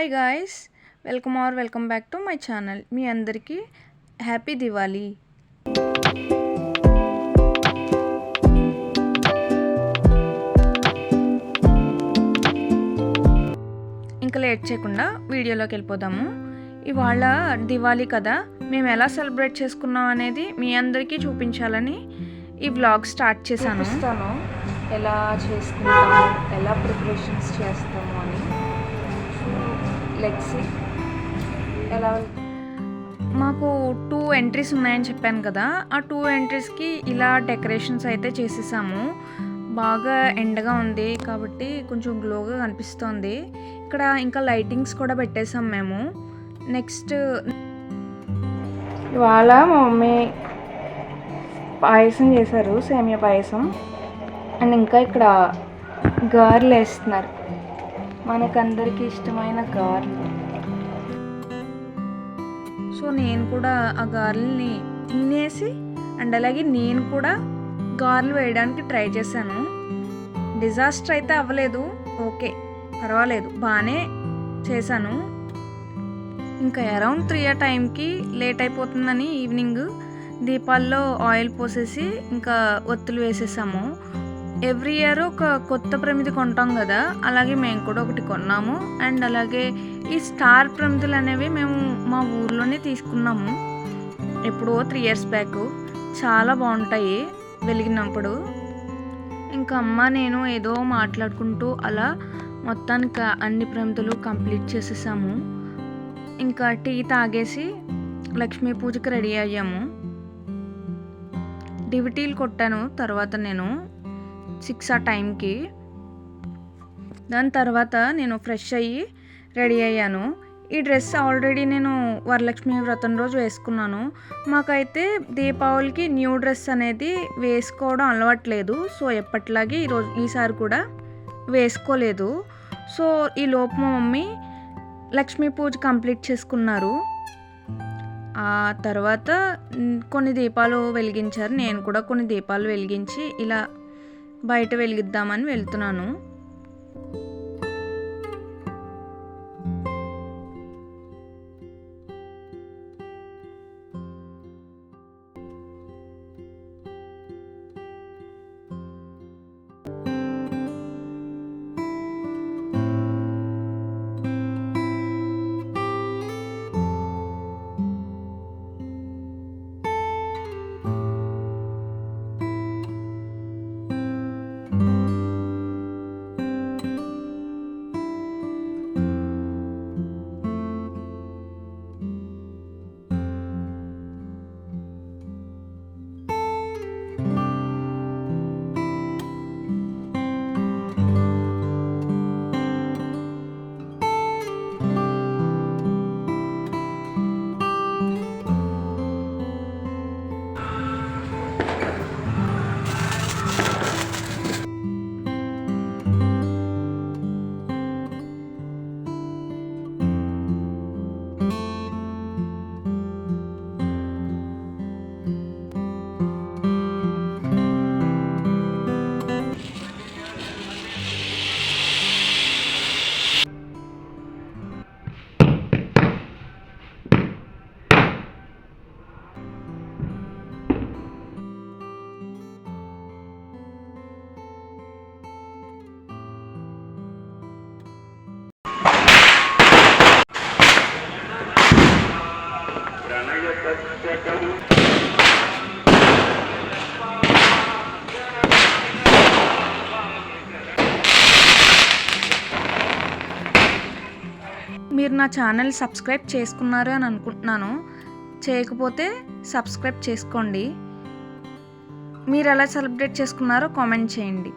Hi guys, welcome back to my channel. మీ అందరికీ happy Diwali. ఇంకా లేట్ చేయకుండా వీడియోలోకి వెళ్ళిపోదాము. ఇవాళ దివాళీ కదా, మేము ఎలా సెలబ్రేట్ చేసుకున్నాం అనేది మీ అందరికీ చూపించాలని ఈ వ్లాగ్ స్టార్ట్ చేశాను. ఎలా చేసుకుంటాము, ఎలా ప్రిపరేషన్స్ చేస్తాము అని. Let's see. ఎలా మాకు 2 ఎంట్రీస్ ఉన్నాయని చెప్పాను కదా, ఆ 2 ఎంట్రీస్కి ఇలా డెకరేషన్స్ అయితే చేసేసాము. బాగా ఎండగా ఉంది కాబట్టి కొంచెం గ్లోగా కనిపిస్తోంది. ఇక్కడ ఇంకా లైటింగ్స్ కూడా పెట్టేసాం మేము. నెక్స్ట్ ఇవాళ మా మమ్మీ పాయసం చేశారు, సేమియా పాయసం. అండ్ ఇంకా ఇక్కడ గారెలు వేస్తున్నారు, మనకందరికీ ఇష్టమైన గారెలు. సో నేను కూడా ఆ గారెల్ని తినేసి అండ్ అలాగే నేను కూడా గారెలు వేయడానికి ట్రై చేశాను. డిజాస్టర్ అయితే అవ్వలేదు, ఓకే పర్వాలేదు, బాగానే చేశాను. ఇంకా అరౌండ్ 3 ఆ టైంకి లేట్ అయిపోతుందని ఈవినింగ్ దీపాల్లో ఆయిల్ పోసేసి ఇంకా ఒత్తులు వేసేసాము. ఎవ్రీ ఇయర్ ఒక కొత్త ప్రమిది కొంటాం కదా, అలాగే మేము కూడా ఒకటి కొన్నాము. అండ్ అలాగే ఈ స్టార్ ప్రమిదలు అనేవి మేము మా ఊర్లోనే తీసుకున్నాము ఎప్పుడో 3 ఇయర్స్ బ్యాక్. చాలా బాగుంటాయి వెలిగినప్పుడు. ఇంకా అమ్మ నేను ఏదో మాట్లాడుకుంటూ అలా మొత్తానికి అన్ని ప్రమిదలు కంప్లీట్ చేసేసాము. ఇంకా టీ తాగేసి లక్ష్మీ పూజకి రెడీ అయ్యాము. డివిటీలు కొట్టాను తర్వాత నేను 6 ఆ టైంకి. దాని తర్వాత నేను ఫ్రెష్ అయ్యి రెడీ అయ్యాను. ఈ డ్రెస్ ఆల్రెడీ నేను వరలక్ష్మి వ్రతం రోజు వేసుకున్నాను. మాకైతే దీపావళికి న్యూ డ్రెస్ అనేది వేసుకోవడం అలవాట్లేదు. సో ఎప్పట్లాగే ఈసారి కూడా వేసుకోలేదు. సో ఈ లోపు మా మమ్మీ లక్ష్మీ పూజ కంప్లీట్ చేసుకున్నారు. ఆ తర్వాత కొన్ని దీపాలు వెలిగించారు. నేను కూడా కొన్ని దీపాలు వెలిగించి ఇలా బయట వెలిగిద్దామని వెళ్తున్నాను. మీరు నా ఛానల్ సబ్స్క్రైబ్ చేసుకున్నారు అని అనుకుంటున్నాను. చేయకపోతే సబ్స్క్రైబ్ చేసుకోండి. మీరు ఎలా సెలబ్రేట్ చేసుకున్నారో కామెంట్ చేయండి.